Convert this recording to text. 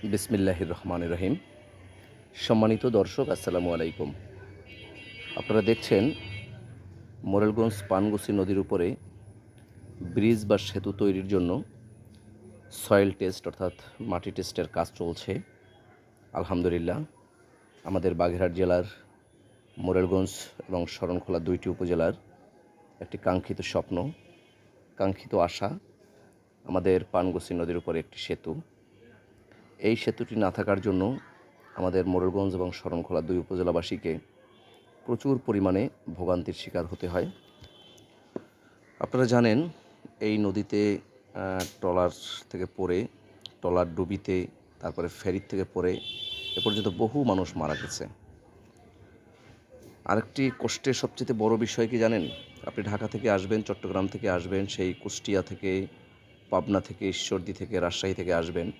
বিসমিল্লাহির রহমানির রহিম। সম্মানিত দর্শক, আসসালামু আলাইকুম। আপনারা দেখছেন মোরেলগঞ্জ পানগুসি নদীর উপরে ব্রিজ বা সেতু তৈরির জন্য সয়েল টেস্ট অর্থাৎ মাটি টেস্টের কাজ চলছে। আলহামদুলিল্লাহ, আমাদের বাগেরহাট জেলার মোরেলগঞ্জ এবং শরণখোলা দুইটি উপজেলার একটি কাঙ্ক্ষিত স্বপ্ন, কাঙ্ক্ষিত আশা, আমাদের পানগুসি নদীর উপরে একটি সেতু। এই সেতুটি না থাকার জন্য আমাদের মোরেলগঞ্জ এবং শরণখোলা দুই উপজেলাবাসীকে প্রচুর পরিমাণে ভোগান্তির শিকার হতে হয়। আপনারা জানেন, এই নদীতে ট্রলার থেকে পড়ে, ট্রলার ডুবিতে, তারপরে ফেরির থেকে পড়ে এ পর্যন্ত বহু মানুষ মারা গেছে। আরেকটি কষ্টের সবচেয়ে বড় বিষয় কি জানেন? আপনি ঢাকা থেকে আসবেন, চট্টগ্রাম থেকে আসবেন, সেই কুষ্টিয়া থেকে, পাবনা থেকে, ঈশ্বরদী থেকে, রাজশাহী থেকে আসবেন,